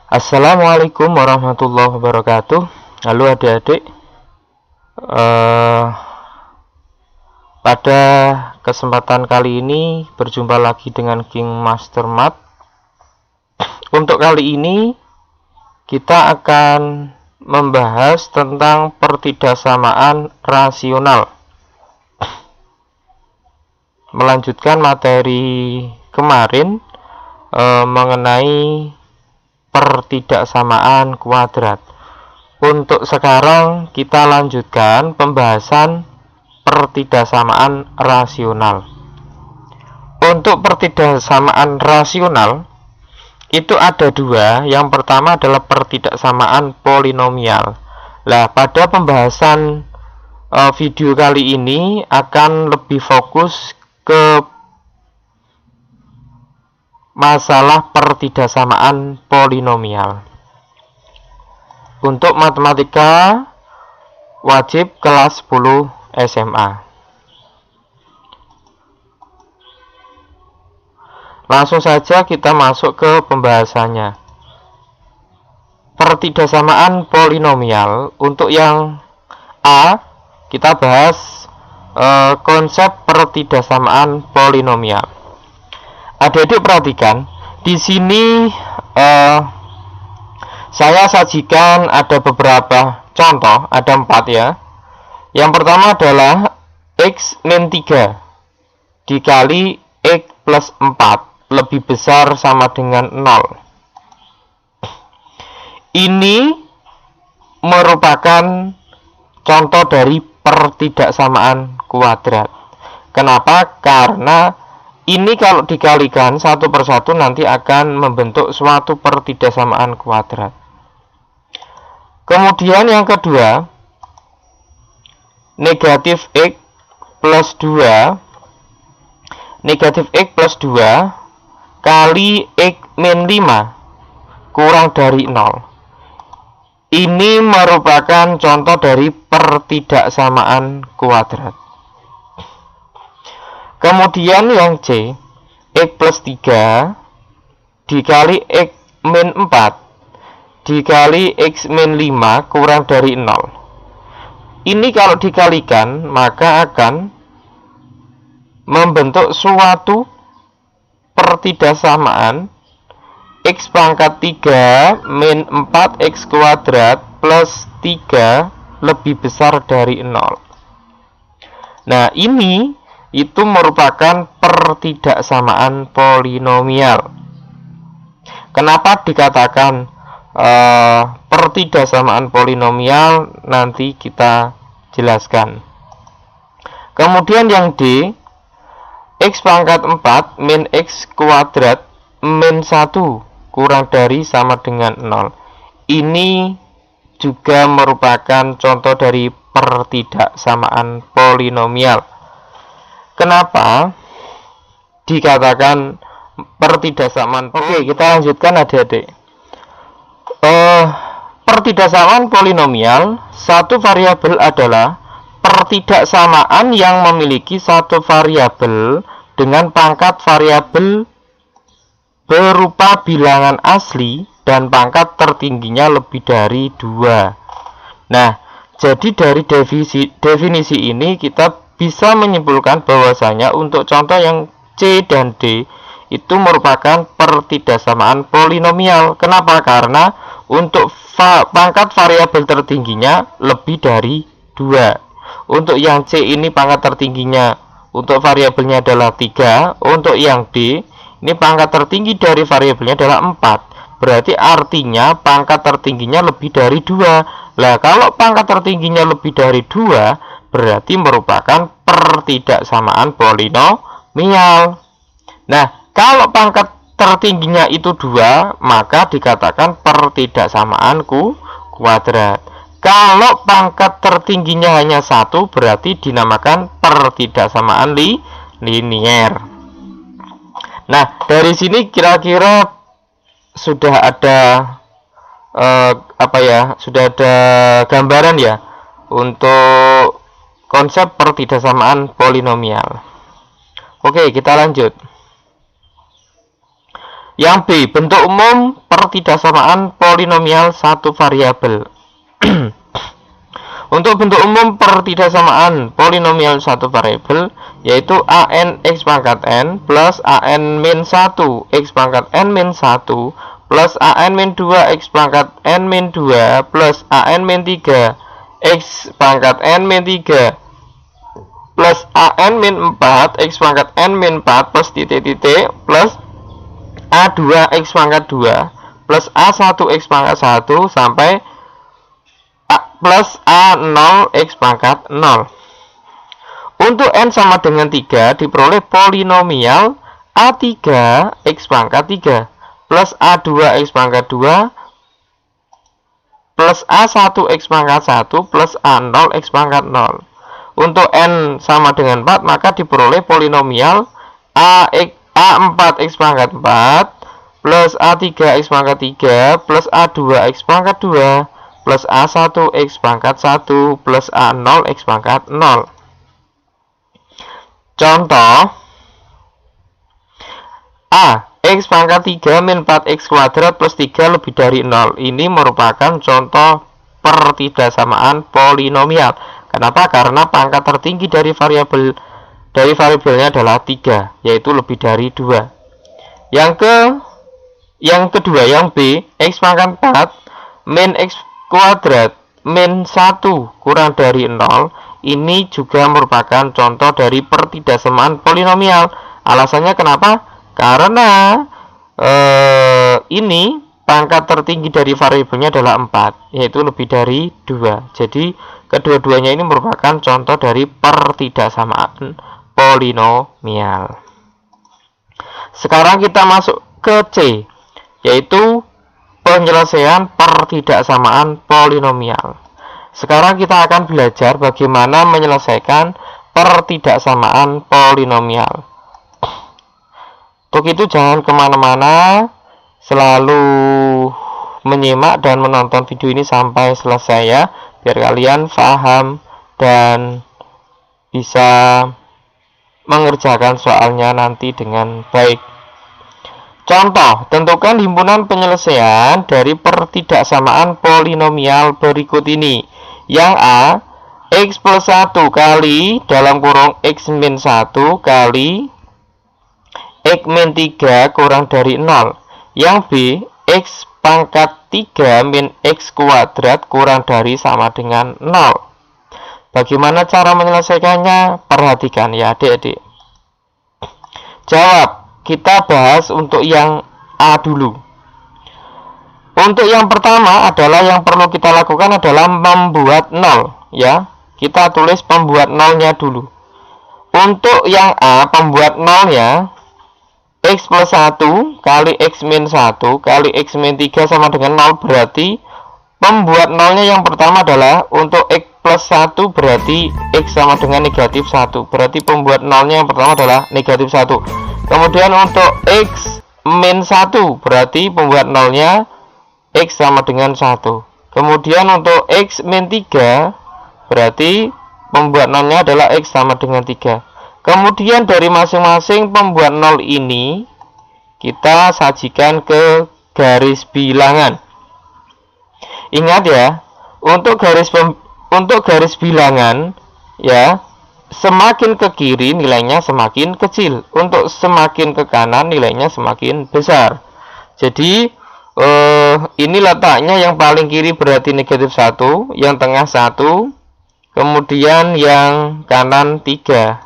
Assalamualaikum warahmatullahi wabarakatuh. Halo adik-adik. Pada kesempatan kali ini berjumpa lagi dengan King Master Math. Untuk kali ini kita akan membahas tentang pertidaksamaan rasional. Melanjutkan materi kemarin mengenai pertidaksamaan kuadrat. Untuk sekarang kita lanjutkan pembahasan pertidaksamaan rasional. Untuk pertidaksamaan rasional itu ada dua. Yang pertama adalah pertidaksamaan polinomial. Nah, pada pembahasan video kali ini akan lebih fokus ke masalah pertidaksamaan polinomial. Untuk matematika wajib kelas 10 SMA. Langsung saja kita masuk ke pembahasannya. Pertidaksamaan polinomial. Untuk yang A, kita bahas konsep pertidaksamaan polinomial. Adik-adik perhatikan, di sini saya sajikan ada beberapa contoh, ada 4 ya. Yang pertama adalah X min 3 dikali X plus 4 lebih besar sama dengan 0. Ini merupakan contoh dari pertidaksamaan kuadrat. Kenapa? Karena ini kalau dikalikan satu persatu nanti akan membentuk suatu pertidaksamaan kuadrat. Kemudian yang kedua, negatif X plus 2 kali X min 5 kurang dari 0. Ini merupakan contoh dari pertidaksamaan kuadrat. Kemudian yang C, X plus 3 dikali X min 4 dikali X min 5 kurang dari 0. Ini kalau dikalikan maka akan membentuk suatu pertidaksamaan X pangkat 3 min 4X kuadrat plus 3 lebih besar dari 0. Nah, ini itu merupakan pertidaksamaan polinomial. Kenapa dikatakan pertidaksamaan polinomial? Nanti kita jelaskan. Kemudian yang D, X pangkat 4 min X kuadrat min 1 kurang dari sama dengan 0. Ini juga merupakan contoh dari pertidaksamaan polinomial. Kenapa dikatakan pertidaksamaan? Oke, kita lanjutkan adik-adik. Pertidaksamaan polinomial, satu variabel adalah pertidaksamaan yang memiliki satu variabel dengan pangkat variabel berupa bilangan asli dan pangkat tertingginya lebih dari 2. Nah, jadi dari definisi ini kita bisa menyimpulkan bahwasanya untuk contoh yang C dan D itu merupakan pertidaksamaan polinomial. Kenapa? Karena untuk pangkat variabel tertingginya lebih dari 2. Untuk yang C ini pangkat tertingginya untuk variabelnya adalah 3. Untuk yang D ini pangkat tertinggi dari variabelnya adalah 4. Berarti artinya pangkat tertingginya lebih dari 2. Lah, kalau pangkat tertingginya lebih dari 2 berarti merupakan pertidaksamaan polinomial. Nah, kalau pangkat tertingginya itu 2, maka dikatakan pertidaksamaan kuadrat. Kalau pangkat tertingginya hanya 1, berarti dinamakan pertidaksamaan linier. Nah, dari sini kira-kira sudah ada sudah ada gambaran ya untuk konsep pertidaksamaan polinomial. Oke, kita lanjut. Yang B, bentuk umum pertidaksamaan polinomial satu variabel. Untuk bentuk umum pertidaksamaan polinomial satu variabel, yaitu an x pangkat n plus an min 1 x pangkat n min 1 plus an min 2 x pangkat n min 2 plus an min 3 x pangkat n min 3 plus an min 4 x pangkat n min 4 plus titik-titik plus a2 x pangkat 2 plus a1 x pangkat 1 sampai plus a0 x pangkat 0. Untuk n sama dengan 3 diperoleh polinomial a3 x pangkat 3 plus a2 x pangkat 2 plus a1 x pangkat 1 plus a0 x pangkat 0. Untuk n sama dengan 4 maka diperoleh polinomial a4 x pangkat 4 plus a3 x pangkat 3 plus a2 x pangkat 2 plus a1 x pangkat 1 plus a0 x pangkat 0. Contoh A, x pangkat 3 min 4x kuadrat plus 3 lebih dari 0. Ini merupakan contoh pertidaksamaan polinomial. Kenapa? Karena pangkat tertinggi dari variabelnya adalah 3, yaitu lebih dari 2. Yang kedua, yang B, x pangkat 4 min x kuadrat min 1 kurang dari 0. Ini juga merupakan contoh dari pertidaksamaan polinomial. Alasannya kenapa? Karena ini pangkat tertinggi dari variabelnya adalah 4, yaitu lebih dari 2. Jadi kedua-duanya ini merupakan contoh dari pertidaksamaan polinomial. Sekarang kita masuk ke C, yaitu penyelesaian pertidaksamaan polinomial. Sekarang kita akan belajar bagaimana menyelesaikan pertidaksamaan polinomial. Untuk itu jangan kemana-mana, selalu menyimak dan menonton video ini sampai selesai ya, biar kalian paham dan bisa mengerjakan soalnya nanti dengan baik. Contoh, tentukan himpunan penyelesaian dari pertidaksamaan polinomial berikut ini. Yang A, x plus 1 kali dalam kurung x min 1 kali x min 3 kurang dari 0. Yang B, x pangkat 3 min x kuadrat kurang dari sama dengan 0. Bagaimana cara menyelesaikannya? Perhatikan ya adik-adik. Jawab. Kita bahas untuk yang A dulu. Untuk yang pertama adalah yang perlu kita lakukan adalah membuat 0 ya. Kita tulis pembuat 0-nya dulu. Untuk yang A, pembuat 0-nya x plus 1 kali x min 1 kali x min 3 sama dengan 0, berarti pembuat 0-nya yang pertama adalah untuk x plus 1 berarti x sama dengan negatif 1. Berarti pembuat 0-nya yang pertama adalah negatif 1. Kemudian untuk x min 1 berarti pembuat 0-nya x sama dengan 1. Kemudian untuk x min 3 berarti pembuat 0-nya adalah x sama dengan 3. Kemudian dari masing-masing pembuat 0 ini kita sajikan ke garis bilangan. Ingat ya, untuk garis bilangan ya, semakin ke kiri nilainya semakin kecil, untuk semakin ke kanan nilainya semakin besar. Jadi ini letaknya yang paling kiri berarti negatif 1, yang tengah 1, kemudian yang kanan 3.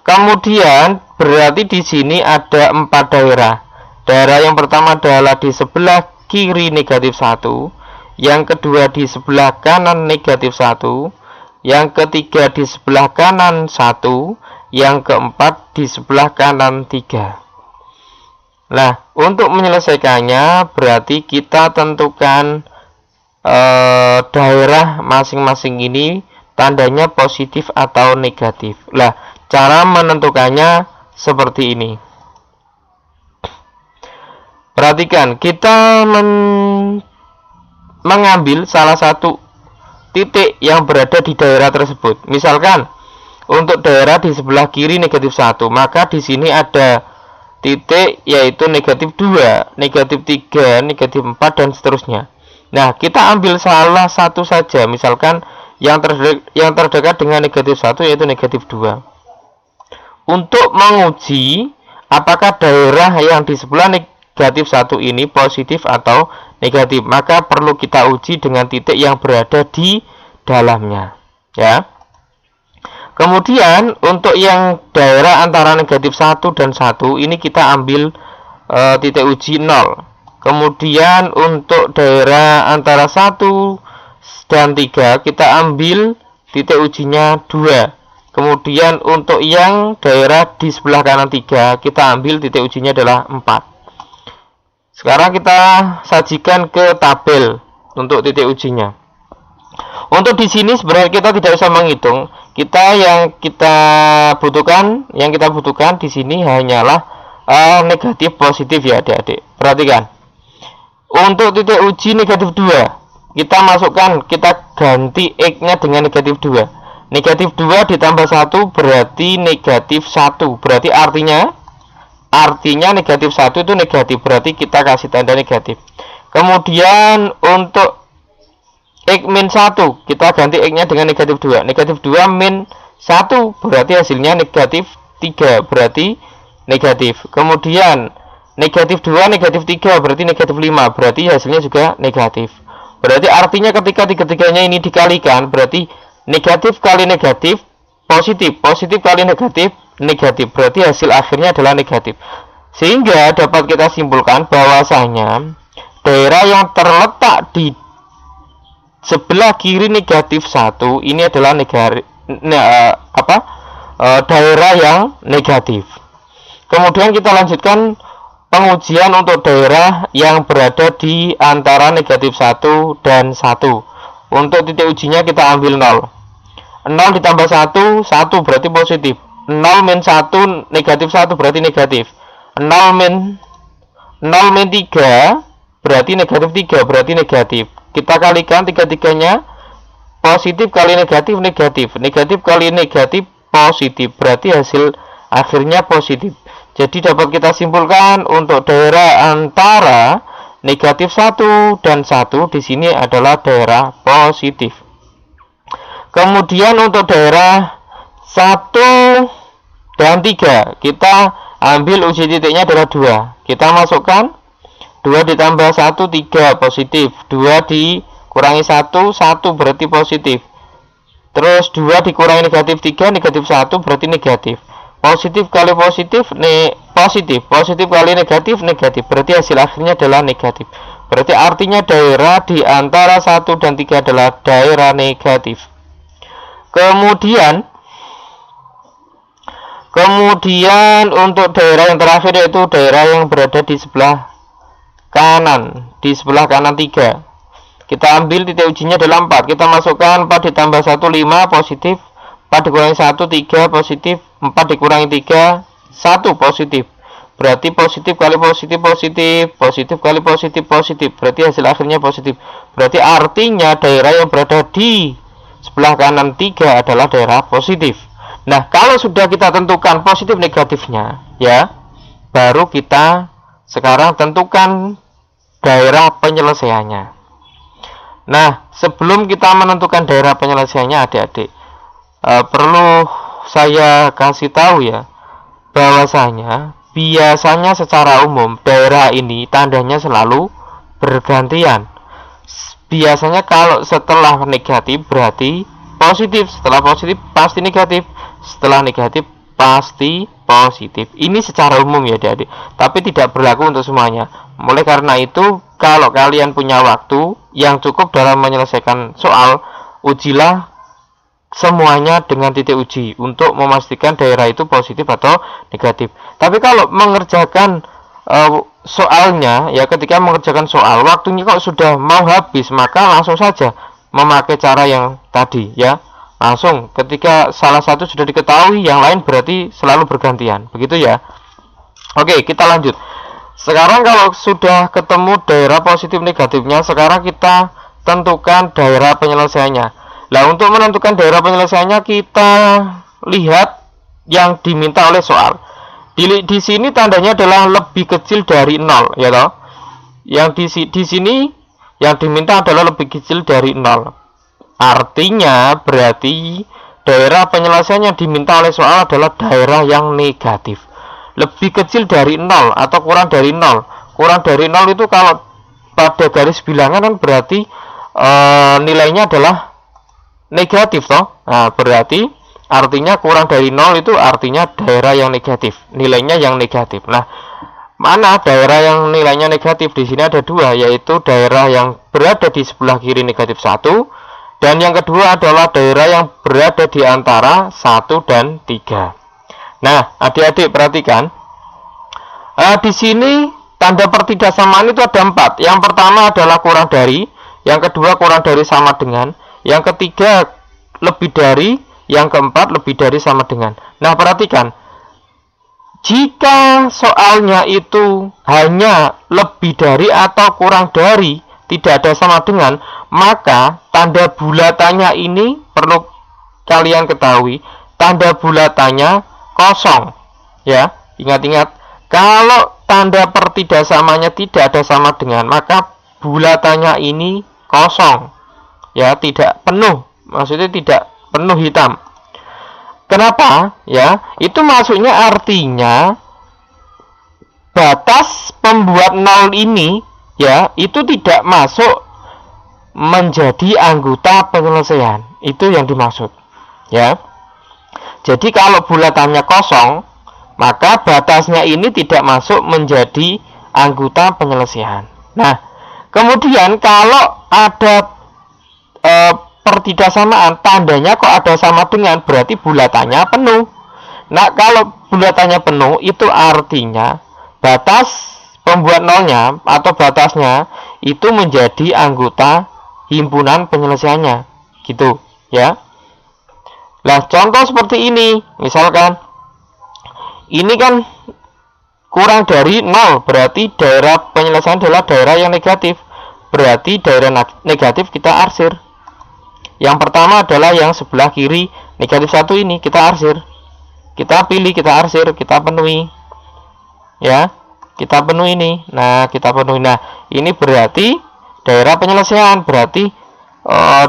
Kemudian berarti di sini ada 4 daerah. Daerah yang pertama adalah di sebelah kiri negatif 1, yang kedua di sebelah kanan negatif 1, yang ketiga di sebelah kanan 1, yang keempat di sebelah kanan 3. Nah, untuk menyelesaikannya berarti kita tentukan daerah masing-masing ini tandanya positif atau negatif. Lah, cara menentukannya seperti ini. Perhatikan, kita mengambil salah satu titik yang berada di daerah tersebut. Misalkan untuk daerah di sebelah kiri negatif 1, maka di sini ada titik yaitu negatif 2, negatif 3, negatif 4, dan seterusnya. Nah, kita ambil salah satu saja, misalkan yang terdekat dengan negatif 1 yaitu negatif 2. Untuk menguji apakah daerah yang di sebelah negatif 1 ini positif atau negatif, maka perlu kita uji dengan titik yang berada di dalamnya, ya. Kemudian untuk yang daerah antara negatif 1 dan 1 ini kita ambil titik uji 0. Kemudian untuk daerah antara 1 dan 3 kita ambil titik ujinya 2. Kemudian untuk yang daerah di sebelah kanan 3 kita ambil titik ujinya adalah 4. Sekarang kita sajikan ke tabel untuk titik ujinya. Untuk di sini sebenarnya kita tidak usah menghitung. Yang kita butuhkan di sini hanyalah negatif positif ya adik-adik. Perhatikan. Untuk titik uji negatif 2, kita ganti X-nya dengan negatif 2. Negatif 2 ditambah 1 berarti negatif 1. Berarti artinya negatif 1 itu negatif. Berarti kita kasih tanda negatif. Kemudian untuk X min 1, kita ganti X-nya dengan negatif 2. Negatif 2 min 1 berarti hasilnya negatif 3. Berarti negatif. Kemudian negatif 2, negatif 3 berarti negatif 5. Berarti hasilnya juga negatif. Berarti artinya ketika tiga-tiganya ini dikalikan, berarti negatif kali negatif positif, positif kali negatif negatif. Berarti hasil akhirnya adalah negatif. Sehingga dapat kita simpulkan bahwasanya daerah yang terletak di sebelah kiri negatif 1 ini adalah daerah yang negatif. Kemudian kita lanjutkan pengujian untuk daerah yang berada di antara negatif 1 dan 1. Untuk titik ujinya kita ambil 0. 0 ditambah 1, 1 berarti positif. 0 min 1, negatif 1 berarti negatif. 0 min 3 berarti negatif 3 berarti negatif. Kita kalikan tiga-tiganya, positif kali negatif negatif, negatif kali negatif positif, berarti hasil akhirnya positif. Jadi dapat kita simpulkan untuk daerah antara negatif 1 dan 1 di sini adalah daerah positif. Kemudian untuk daerah 1 dan 3 kita ambil uji titiknya adalah 2. Kita masukkan 2 ditambah 1, 3 positif. 2 dikurangi 1, 1 berarti positif. Terus 2 dikurangi negatif 3, negatif 1 berarti negatif. Positif kali positif, positif. Positif kali negatif, negatif. Berarti hasil akhirnya adalah negatif. Berarti artinya daerah di antara 1 dan 3 adalah daerah negatif. Kemudian untuk daerah yang terakhir yaitu daerah yang berada di sebelah kanan 3. Kita ambil titik ujinya adalah 4. Kita masukkan 4 ditambah 1, 5 positif. 4 dikurangi 1, 3 positif. 4 dikurangi 3, 1 positif. Berarti positif kali positif positif, positif kali positif positif. Berarti hasil akhirnya positif. Berarti artinya daerah yang berada di sebelah kanan 3 adalah daerah positif. Nah, kalau sudah kita tentukan positif negatifnya, ya, baru kita sekarang tentukan daerah penyelesaiannya. Nah, sebelum kita menentukan daerah penyelesaiannya, adik-adik, perlu saya kasih tahu ya, bahwasanya biasanya secara umum daerah ini tandanya selalu bergantian. Biasanya kalau setelah negatif berarti positif, setelah positif pasti negatif, setelah negatif pasti positif. Ini secara umum ya adik-adik, tapi tidak berlaku untuk semuanya. Mulai karena itu, kalau kalian punya waktu yang cukup dalam menyelesaikan soal, ujilah semuanya dengan titik uji untuk memastikan daerah itu positif atau negatif. Tapi kalau mengerjakan soalnya, ya ketika mengerjakan soal, waktunya kok sudah mau habis, maka langsung saja memakai cara yang tadi ya. Langsung ketika salah satu sudah diketahui, yang lain berarti selalu bergantian, begitu ya. Oke, kita lanjut. Sekarang kalau sudah ketemu daerah positif negatifnya, sekarang kita tentukan daerah penyelesaiannya. Nah, untuk menentukan daerah penyelesaiannya kita lihat yang diminta oleh soal. Di sini tandanya adalah lebih kecil dari 0, ya toh. Yang di sini yang diminta adalah lebih kecil dari 0. Artinya berarti daerah penyelesaian yang diminta oleh soal adalah daerah yang negatif. Lebih kecil dari 0 atau kurang dari 0. Kurang dari 0 itu kalau pada garis bilangan kan berarti nilainya adalah negatif toh. Nah, berarti artinya kurang dari 0 itu artinya daerah yang negatif, nilainya yang negatif. Nah, mana daerah yang nilainya negatif? Di sini ada dua, yaitu daerah yang berada di sebelah kiri negatif 1, dan yang kedua adalah daerah yang berada di antara 1 dan 3. Nah, adik-adik perhatikan. Di sini tanda pertidaksamaan itu ada 4. Yang pertama adalah kurang dari, yang kedua kurang dari sama dengan, yang ketiga lebih dari, yang keempat lebih dari sama dengan. Nah, perhatikan. Jika soalnya itu hanya lebih dari atau kurang dari, tidak ada sama dengan, maka tanda bulatannya ini perlu kalian ketahui, tanda bulatannya kosong. Ya, ingat-ingat, kalau tanda pertidaksamanya tidak ada sama dengan, maka bulatannya ini kosong. Ya, tidak penuh. Maksudnya tidak penuh hitam. Kenapa? Ya, itu maksudnya artinya batas pembuat 0 ini ya, itu tidak masuk menjadi anggota penyelesaian. Itu yang dimaksud. Ya. Jadi kalau bulatannya kosong, maka batasnya ini tidak masuk menjadi anggota penyelesaian. Nah, kemudian kalau ada pertidaksamaan, tandanya kok ada sama dengan, berarti bulatannya penuh. Nah, kalau bulatannya penuh, itu artinya batas pembuat nolnya atau batasnya itu menjadi anggota himpunan penyelesaiannya, gitu ya. Nah, contoh seperti ini, misalkan ini kan kurang dari 0, berarti daerah penyelesaian adalah daerah yang negatif. Berarti daerah negatif kita arsir. Yang pertama adalah yang sebelah kiri negatif 1 ini, kita arsir. Kita pilih, kita arsir, kita penuhi. Ya, kita penuhi ini. Nah, kita penuhi. Nah, ini berarti daerah penyelesaian, berarti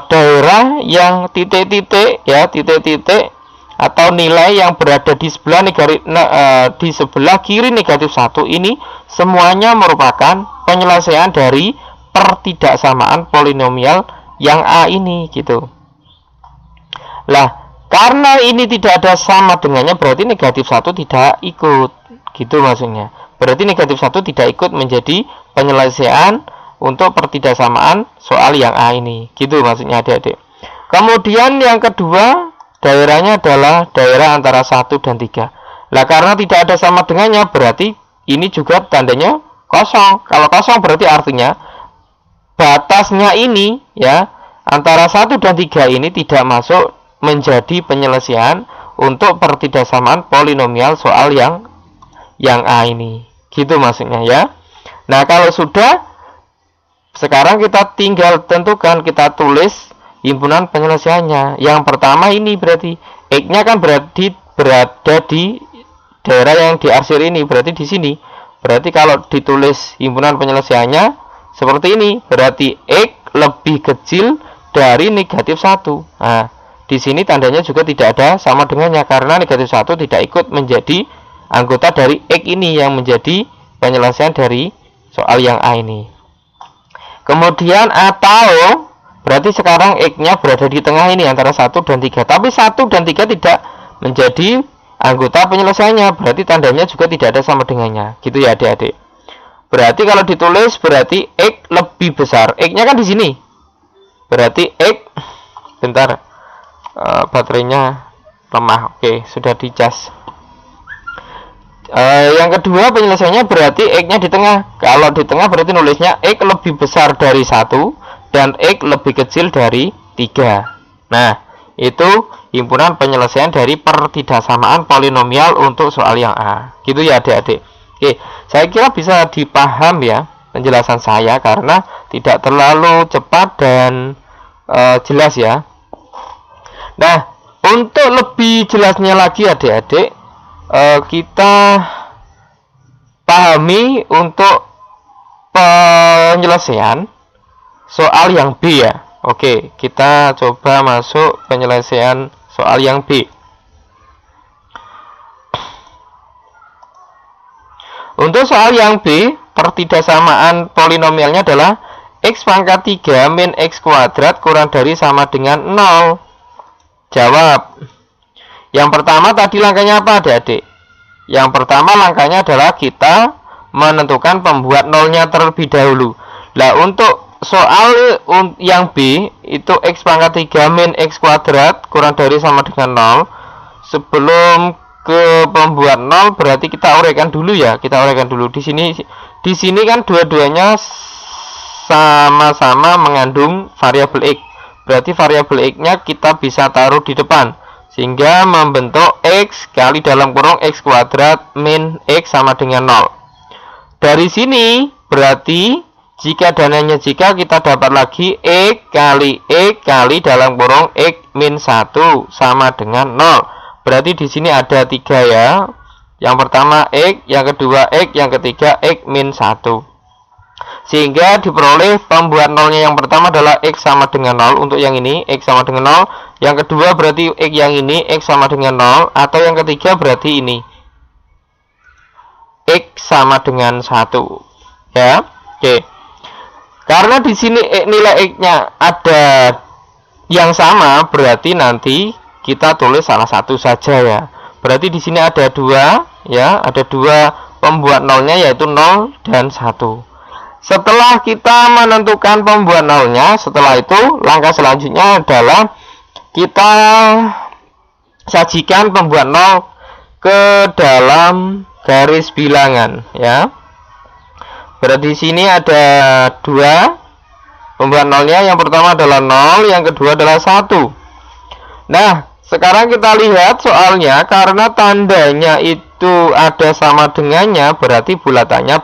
daerah yang titik-titik ya, titik-titik atau nilai yang berada di sebelah di sebelah kiri negatif 1 ini semuanya merupakan penyelesaian dari pertidaksamaan polinomial yang A ini, gitu. Lah, karena ini tidak ada sama dengannya, berarti negatif 1 tidak ikut, gitu maksudnya. Berarti negatif 1 tidak ikut menjadi penyelesaian untuk pertidaksamaan soal yang A ini, gitu maksudnya adik-adik. Kemudian yang kedua, daerahnya adalah daerah antara 1 dan 3. Lah, karena tidak ada sama dengannya, berarti ini juga tandanya kosong. Kalau kosong berarti artinya batasnya ini ya, antara 1 dan 3 ini tidak masuk menjadi penyelesaian untuk pertidaksamaan polinomial soal yang A ini, gitu maksudnya ya. Nah, kalau sudah, sekarang kita tinggal tentukan, kita tulis himpunan penyelesaiannya. Yang pertama ini berarti X-nya kan berada di daerah yang diarsir ini, berarti di sini. Berarti kalau ditulis himpunan penyelesaiannya seperti ini, berarti X lebih kecil dari negatif 1. Nah, di sini tandanya juga tidak ada sama dengannya, karena negatif 1 tidak ikut menjadi anggota dari X ini yang menjadi penyelesaian dari soal yang A ini. Kemudian atau berarti sekarang X-nya berada di tengah ini antara 1 dan 3. Tapi 1 dan 3 tidak menjadi anggota penyelesaiannya, berarti tandanya juga tidak ada sama dengannya. Gitu ya adik-adik. Berarti kalau ditulis berarti X lebih besar. X-nya kan di sini. Berarti X, bentar, baterainya lemah. Oke, sudah dicas. Yang kedua penyelesaiannya berarti X-nya di tengah. Kalau di tengah berarti nulisnya X lebih besar dari 1 dan X lebih kecil dari 3. Nah, itu himpunan penyelesaian dari pertidaksamaan polinomial untuk soal yang A. Gitu ya adik-adik. Oke, saya kira bisa dipaham ya penjelasan saya, karena tidak terlalu cepat dan jelas ya. Nah, untuk lebih jelasnya lagi adik-adik, kita pahami untuk penyelesaian soal yang B ya. Oke, kita coba masuk penyelesaian soal yang B. Untuk soal yang B, pertidaksamaan polinomialnya adalah X pangkat 3 min X kuadrat kurang dari sama dengan 0. Jawab. Yang pertama tadi langkahnya apa adik-adik? Yang pertama langkahnya adalah kita menentukan pembuat nolnya terlebih dahulu. Nah, untuk soal yang B, itu X pangkat 3 min X kuadrat kurang dari sama dengan 0. Sebelum ke pembuat 0 berarti kita uraikan dulu ya. Kita uraikan dulu. Di sini kan dua-duanya sama-sama mengandung variabel X. Berarti variabel X-nya kita bisa taruh di depan. Sehingga membentuk X kali dalam kurung X kuadrat min X sama dengan 0. Dari sini berarti jika dan hanya jika kita dapat lagi X kali dalam kurung X min 1 sama dengan 0. Berarti di sini ada 3 ya. Yang pertama X, yang kedua X, yang ketiga X min 1. Sehingga diperoleh pembuat nolnya yang pertama adalah X sama dengan 0 untuk yang ini, X sama dengan 0. Yang kedua berarti X yang ini, X sama dengan 0. Atau yang ketiga berarti ini, X sama dengan 1. Ya, oke. Karena di sini nilai X-nya ada yang sama, berarti nanti kita tulis salah satu saja ya. Berarti di sini ada 2 ya, ada 2 pembuat nolnya yaitu 0 dan 1. Setelah kita menentukan pembuat nolnya, setelah itu langkah selanjutnya adalah kita sajikan pembuat nol ke dalam garis bilangan ya. Berarti di sini ada 2 pembuat nolnya, yang pertama adalah 0, yang kedua adalah 1. Nah, sekarang kita lihat soalnya, karena tandanya itu ada sama dengannya, berarti bulatannya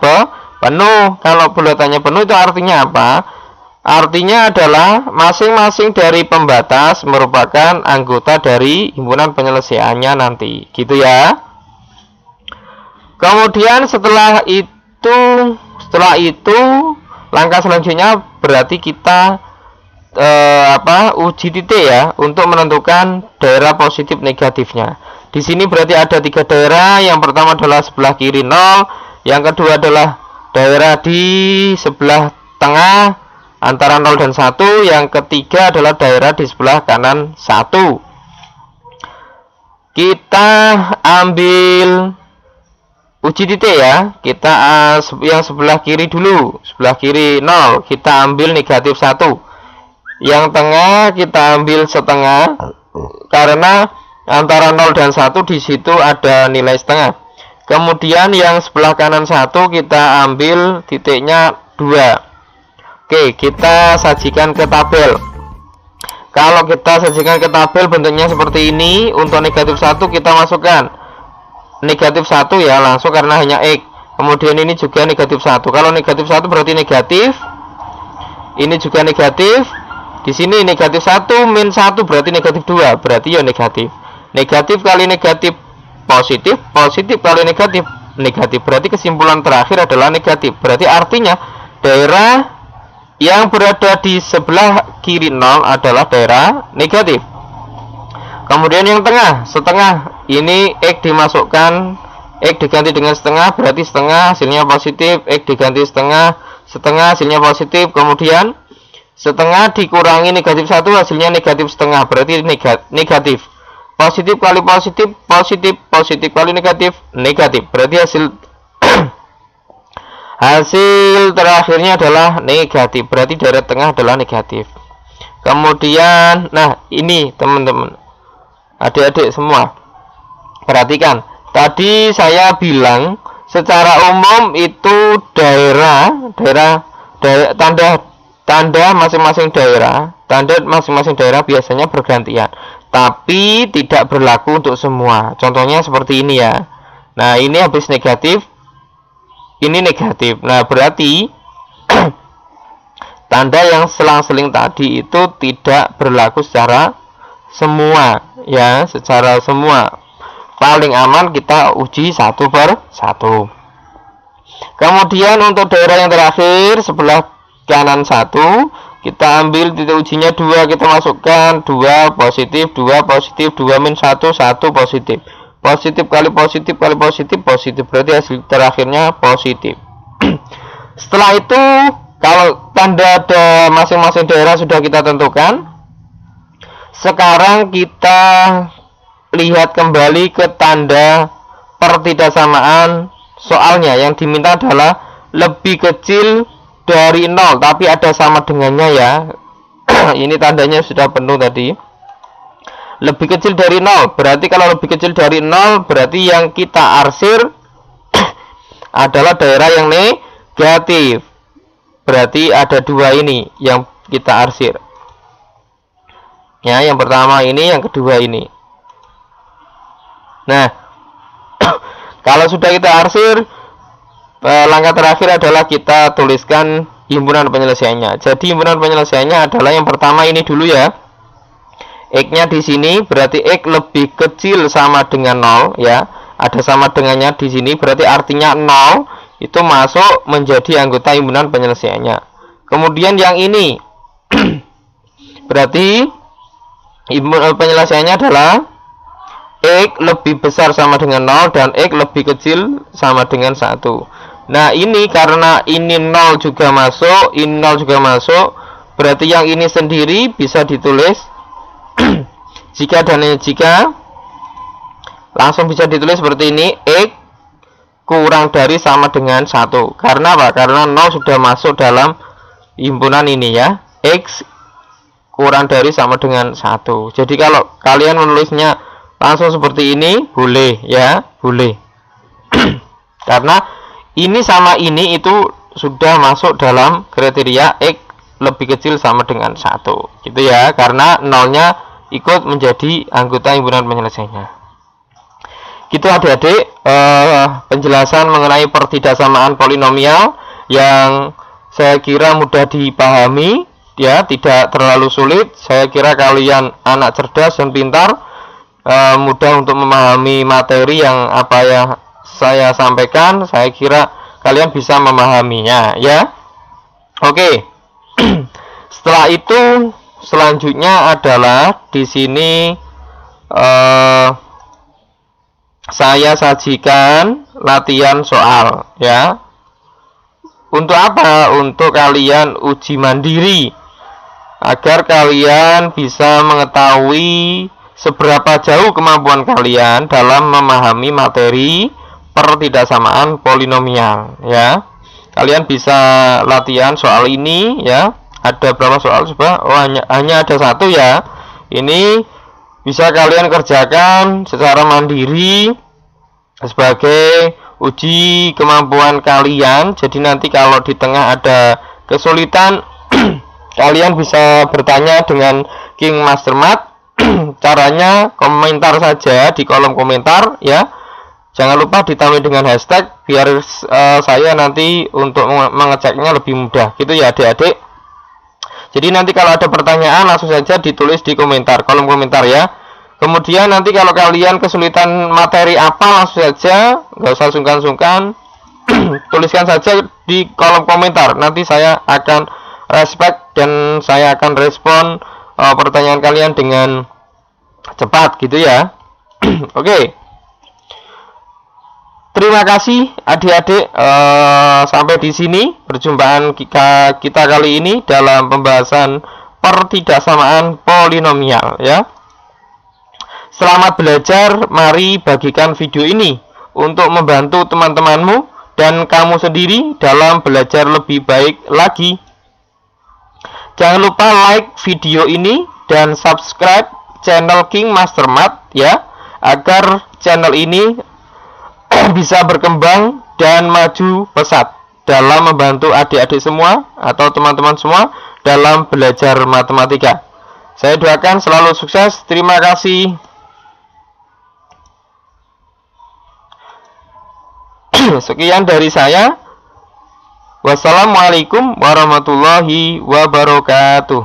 penuh. Kalau bulatannya penuh itu artinya apa? Artinya adalah masing-masing dari pembatas merupakan anggota dari himpunan penyelesaiannya nanti. Gitu ya. Kemudian setelah itu langkah selanjutnya berarti kita uji titik ya untuk menentukan daerah positif negatifnya. Di sini berarti ada 3 daerah. Yang pertama adalah sebelah kiri 0, yang kedua adalah daerah di sebelah tengah antara 0 dan 1, yang ketiga adalah daerah di sebelah kanan 1. Kita ambil uji titik ya. Kita yang sebelah kiri dulu, sebelah kiri 0, kita ambil negatif 1. Yang tengah kita ambil setengah, karena antara 0 dan 1 di situ ada nilai setengah. Kemudian yang sebelah kanan 1 kita ambil titiknya 2. Oke, kita sajikan ke tabel. Kalau kita sajikan ke tabel bentuknya seperti ini. Untuk negatif 1 kita masukkan negatif 1 ya, langsung karena hanya X. Kemudian ini juga negatif 1. Kalau negatif 1 berarti negatif. Ini juga negatif. Di sini negatif 1 min 1 berarti negatif 2. Berarti ya negatif. Negatif kali negatif positif, positif kali negatif negatif. Berarti kesimpulan terakhir adalah negatif. Berarti artinya daerah yang berada di sebelah kiri 0 adalah daerah negatif. Kemudian yang tengah, setengah, ini X dimasukkan, X diganti dengan setengah, berarti setengah hasilnya positif. X diganti setengah, setengah hasilnya positif. Kemudian setengah dikurangi negatif 1 hasilnya negatif setengah, berarti negatif. Positif kali positif, positif, positif kali negatif, negatif. Berarti hasil terakhirnya adalah negatif. Berarti daerah tengah adalah negatif. Kemudian, nah ini teman-teman, adik-adik semua, perhatikan. Tadi saya bilang secara umum itu tanda masing-masing daerah biasanya bergantian, tapi tidak berlaku untuk semua. Contohnya seperti ini ya. Nah, ini habis negatif, ini negatif. Nah, berarti tanda yang selang-seling tadi itu tidak berlaku secara semua ya, secara semua. paling aman kita uji 1/1. Kemudian untuk daerah yang terakhir sebelah kanan 1, kita ambil titik ujinya 2, kita masukkan 2 positif, 2 positif, 2 min 1, 1 positif. Positif kali positif kali positif, positif. Berarti hasil terakhirnya positif. Setelah itu, kalau tanda masing-masing daerah sudah kita tentukan, sekarang kita lihat kembali ke tanda pertidaksamaan soalnya. Yang diminta adalah lebih kecil dari 0, tapi ada sama dengannya ya. Ini tandanya sudah penuh tadi. Lebih kecil dari 0, berarti kalau lebih kecil dari 0, berarti yang kita arsir adalah daerah yang negatif. Berarti ada 2 ini yang kita arsir. Ya, yang pertama ini, yang kedua ini. Nah, kalau sudah kita arsir, langkah terakhir adalah kita tuliskan himpunan penyelesaiannya. Jadi himpunan penyelesaiannya adalah yang pertama ini dulu ya. X-nya di sini berarti X lebih kecil sama dengan 0 ya. Ada sama dengannya di sini, berarti artinya 0 itu masuk menjadi anggota himpunan penyelesaiannya. Kemudian yang ini berarti himpunan penyelesaiannya adalah X lebih besar sama dengan 0 dan X lebih kecil sama dengan 1. Nah ini karena ini 0 juga masuk, ini 0 juga masuk, berarti yang ini sendiri bisa ditulis jika dan jika langsung bisa ditulis seperti ini, X kurang dari sama dengan 1. Karena apa? Karena 0 sudah masuk dalam himpunan ini ya. X kurang dari sama dengan 1. Jadi kalau kalian menulisnya langsung seperti ini, boleh ya, boleh. Karena ini sama ini itu sudah masuk dalam kriteria X lebih kecil sama dengan 1. Gitu ya, karena 0-nya ikut menjadi anggota himpunan penyelesaiannya. Gitu adik-adik, penjelasan mengenai pertidaksamaan polinomial yang saya kira mudah dipahami ya, tidak terlalu sulit. Saya kira kalian anak cerdas dan pintar, mudah untuk memahami materi yang apa ya saya sampaikan. Saya kira kalian bisa memahaminya ya. Oke. Setelah itu selanjutnya adalah di sini saya sajikan latihan soal ya. Untuk apa? Untuk kalian uji mandiri agar kalian bisa mengetahui seberapa jauh kemampuan kalian dalam memahami materi pertidaksamaan polinomial ya. Kalian bisa latihan soal ini ya. Ada berapa soal coba? Oh, hanya ada 1 ya. Ini bisa kalian kerjakan secara mandiri sebagai uji kemampuan kalian. Jadi nanti kalau di tengah ada kesulitan kalian bisa bertanya dengan King Mastermat. Caranya komentar saja di kolom komentar ya. Jangan lupa ditambah dengan hashtag biar saya nanti untuk mengeceknya lebih mudah. Gitu ya adik-adik. Jadi nanti kalau ada pertanyaan langsung saja ditulis di komentar, kolom komentar ya. Kemudian nanti kalau kalian kesulitan materi apa langsung saja, nggak usah sungkan-sungkan, tuliskan saja di kolom komentar. Nanti saya akan respect dan saya akan respon pertanyaan kalian dengan cepat gitu ya. Oke. Terima kasih adik-adik, sampai di sini perjumpaan kita kali ini dalam pembahasan pertidaksamaan polinomial ya. Selamat belajar, mari bagikan video ini untuk membantu teman-temanmu dan kamu sendiri dalam belajar lebih baik lagi. Jangan lupa like video ini dan subscribe channel King Mastermat ya, agar channel ini bisa berkembang dan maju pesat dalam membantu adik-adik semua atau teman-teman semua dalam belajar matematika. Saya doakan selalu sukses. Terima kasih. Sekian dari saya. Wassalamualaikum warahmatullahi wabarakatuh.